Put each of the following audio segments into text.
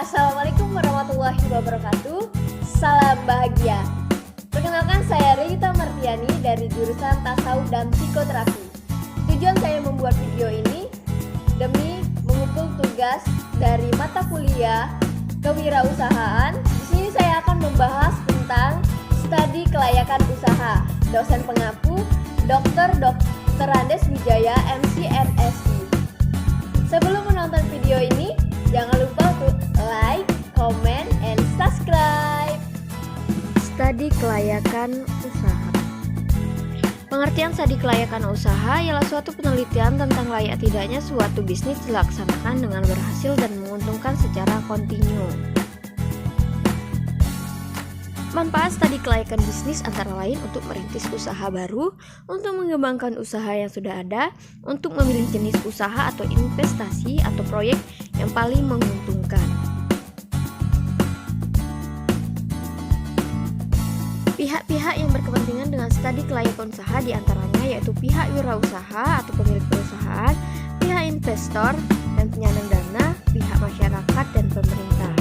Assalamualaikum warahmatullahi wabarakatuh. Salam bahagia. Perkenalkan, saya Rita Martiani dari jurusan Tasawuf dan Psikoterapi. Tujuan saya membuat video ini demi mengumpul tugas dari mata kuliah kewirausahaan. Di sini saya akan membahas tentang studi kelayakan usaha. Dosen pengapu Dr. Andes Wijaya, MC MSI. Sebelum menonton video ini, jangan lupa untuk like, comment, and subscribe. Studi kelayakan usaha. Pengertian studi kelayakan usaha ialah suatu penelitian tentang layak tidaknya suatu bisnis dilaksanakan dengan berhasil dan menguntungkan secara kontinu. Manfaat studi kelayakan bisnis antara lain untuk merintis usaha baru, untuk mengembangkan usaha yang sudah ada, untuk memilih jenis usaha atau investasi atau proyek yang paling menguntungkan. Pihak-pihak yang berkepentingan dengan studi kelayakan usaha diantaranya yaitu pihak wirausaha atau pemilik perusahaan, pihak investor dan penyandang dana, pihak masyarakat dan pemerintah.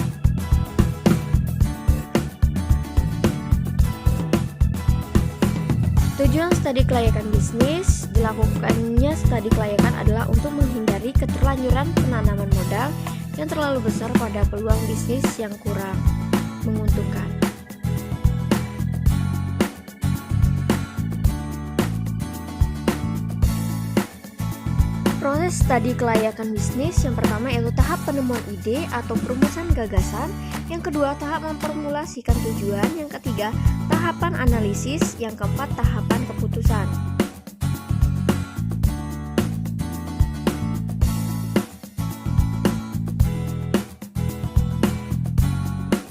Tujuan studi kelayakan bisnis. Dilakukannya studi kelayakan adalah untuk menghindari keterlanjuran penanaman modal yang terlalu besar pada peluang bisnis yang kurang menguntungkan. Proses studi kelayakan bisnis yang pertama yaitu tahap penemuan ide atau perumusan gagasan, yang kedua tahap memformulasikan tujuan, yang ketiga tahapan analisis, yang keempat tahapan keputusan.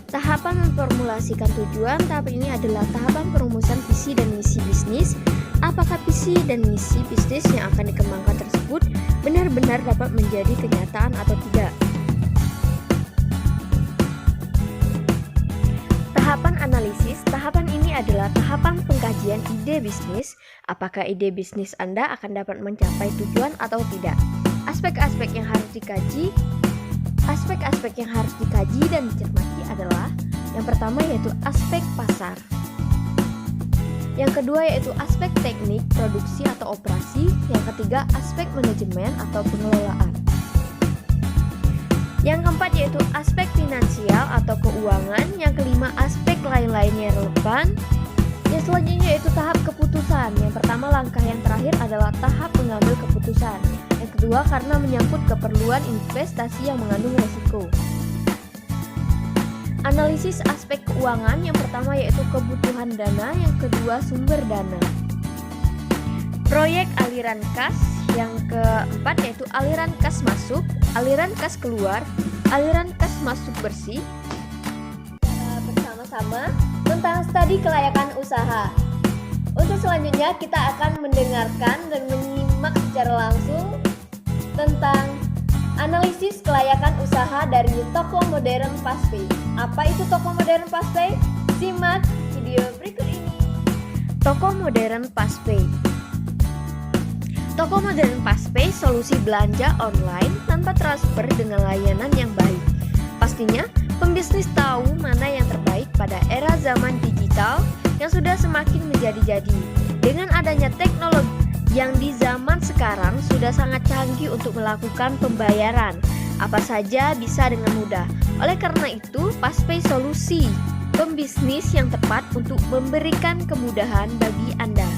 Tahapan memformulasikan tujuan. Tahap ini adalah tahapan perumusan visi dan misi bisnis. Apakah visi dan misi bisnis yang akan dikembangkan tersebut benar-benar dapat menjadi kenyataan atau tidak? Tahapan analisis. Tahapan ini adalah tahapan pengkajian ide bisnis. Apakah ide bisnis Anda akan dapat mencapai tujuan atau tidak? Aspek-aspek yang harus dikaji dan dicermati adalah yang pertama yaitu aspek pasar. Yang kedua yaitu aspek teknik, produksi atau operasi. Yang ketiga aspek manajemen atau pengelolaan. Yang keempat yaitu aspek finansial atau keuangan. Yang kelima aspek lain-lainnya relevan. Yang selanjutnya yaitu tahap keputusan. Yang pertama langkah yang terakhir adalah tahap mengambil keputusan. Yang kedua karena menyangkut keperluan investasi yang mengandung risiko. Analisis aspek keuangan. Yang pertama yaitu kebutuhan dana, yang kedua sumber dana. Proyek aliran kas. Yang keempat yaitu aliran kas masuk, aliran kas keluar, aliran kas masuk bersih. Bersama-sama tentang studi kelayakan usaha. Untuk selanjutnya kita akan mendengarkan dan menyimak secara langsung tentang analisis kelayakan usaha dari Toko Modern Paspay. Apa itu Toko Modern Paspay? Simak video berikut ini. Toko Modern Paspay. Toko Modern Paspay solusi belanja online tanpa transfer dengan layanan yang baik. Pastinya, pembisnis tahu mana yang terbaik pada era zaman digital yang sudah semakin menjadi-jadi. Dengan adanya teknologi yang di zaman sekarang sudah sangat canggih untuk melakukan pembayaran apa saja bisa dengan mudah. Oleh karena itu, Paspay solusi pembisnis yang tepat untuk memberikan kemudahan bagi Anda.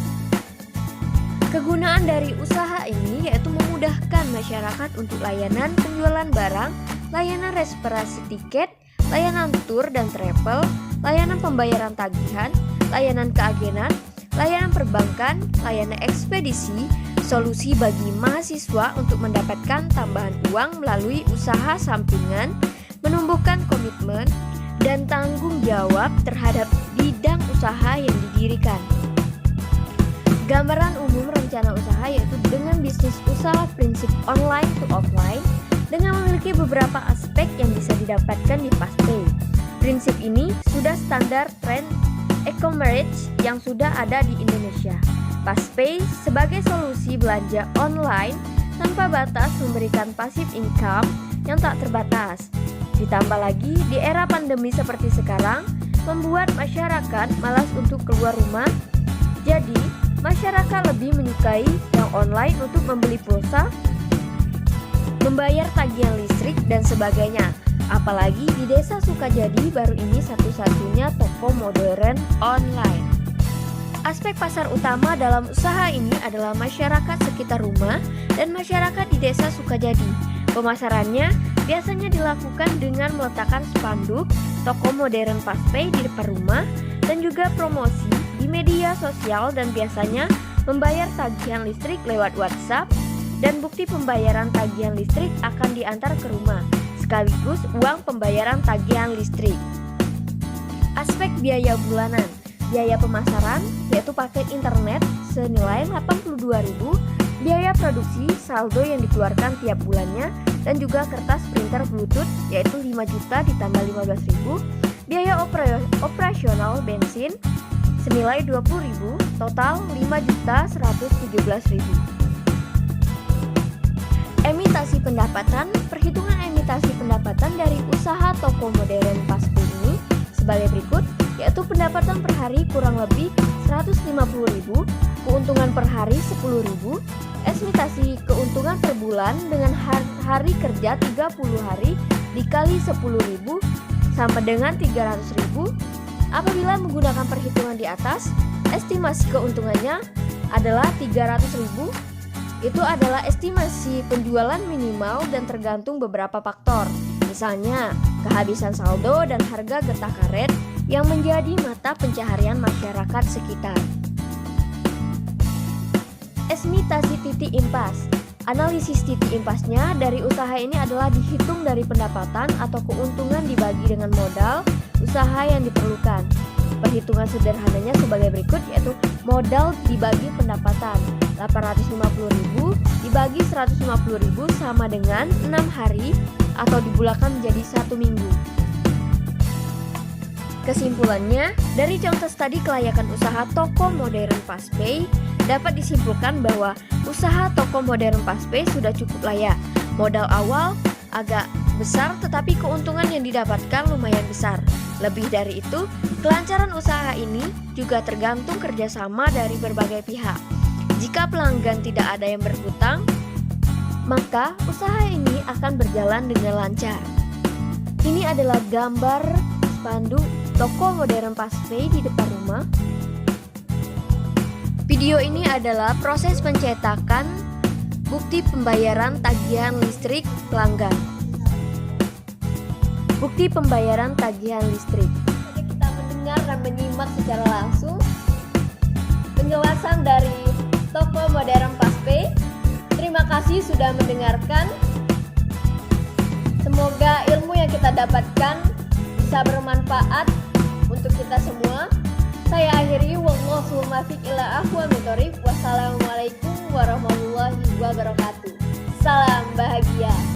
Kegunaan dari usaha ini yaitu memudahkan masyarakat untuk layanan penjualan barang, layanan reservasi tiket, layanan tour dan travel, layanan pembayaran tagihan, layanan keagenan, layanan perbankan, layanan ekspedisi, solusi bagi mahasiswa untuk mendapatkan tambahan uang melalui usaha sampingan, menumbuhkan komitmen dan tanggung jawab terhadap bidang usaha yang didirikan. Gambaran umum rencana usaha yaitu dengan bisnis usaha prinsip online to offline dengan memiliki beberapa aspek yang bisa didapatkan di Paspay. Prinsip ini sudah standar tren e-commerce yang sudah ada di Indonesia. Paspay sebagai solusi belanja online tanpa batas memberikan passive income yang tak terbatas. Ditambah lagi di era pandemi seperti sekarang, membuat masyarakat malas untuk keluar rumah. Jadi, masyarakat lebih menyukai yang online untuk membeli pulsa, membayar tagihan listrik, dan sebagainya. Apalagi di Desa Sukajadi baru ini satu-satunya toko modern online. Aspek pasar utama dalam usaha ini adalah masyarakat sekitar rumah dan masyarakat di Desa Sukajadi. Pemasarannya biasanya dilakukan dengan meletakkan spanduk toko modern Fastpay di depan rumah dan juga promosi di media sosial, dan biasanya membayar tagihan listrik lewat WhatsApp, dan bukti pembayaran tagihan listrik akan diantar ke rumah sekaligus uang pembayaran tagihan listrik. Aspek biaya bulanan. Biaya pemasaran yaitu paket internet senilai 82.000, biaya produksi saldo yang dikeluarkan tiap bulannya, dan juga kertas printer Bluetooth yaitu 5 juta ditambah 15.000, biaya operasional bensin senilai 20.000, total 5.117.000. Emitasi pendapatan. Perhitungan emitasi pendapatan dari usaha toko modern Fastpay ini sebagai berikut, yaitu pendapatan per hari kurang lebih 150.000, keuntungan per hari 10.000, emitasi keuntungan per bulan dengan hari kerja 30 hari dikali 10.000 sama dengan 300.000. Apabila menggunakan perhitungan di atas, estimasi keuntungannya adalah 300.000. Itu adalah estimasi penjualan minimal dan tergantung beberapa faktor. Misalnya, kehabisan saldo dan harga getah karet yang menjadi mata pencaharian masyarakat sekitar. Estimasi titik impas. Analisis titik impasnya dari usaha ini adalah dihitung dari pendapatan atau keuntungan dibagi dengan modal usaha yang diperlukan. Perhitungan sederhananya sebagai berikut, yaitu modal dibagi pendapatan 850.000 dibagi 150.000 sama dengan 6 hari atau dibulatkan menjadi 1 minggu. Kesimpulannya, dari contoh studi kelayakan usaha toko modern Fastpay dapat disimpulkan bahwa usaha toko modern Fastpay sudah cukup layak. Modal awal agak besar tetapi keuntungan yang didapatkan lumayan besar. Lebih dari itu, kelancaran usaha ini juga tergantung kerjasama dari berbagai pihak. Jika pelanggan tidak ada yang berhutang, maka usaha ini akan berjalan dengan lancar. Ini adalah gambar spanduk toko modern Fastpay di depan rumah. Video ini adalah proses pencetakan bukti pembayaran tagihan listrik pelanggan. Bukti pembayaran tagihan listrik. Kita mendengar dan menyimak secara langsung penjelasan dari toko modern Fastpay. Terima kasih sudah mendengarkan. Semoga ilmu yang kita dapatkan bisa bermanfaat untuk kita semua. Saya akhiri, wallahu muwaffiq ila aqwamit thoriq. Wassalamualaikum warahmatullahi wabarakatuh. Salam bahagia.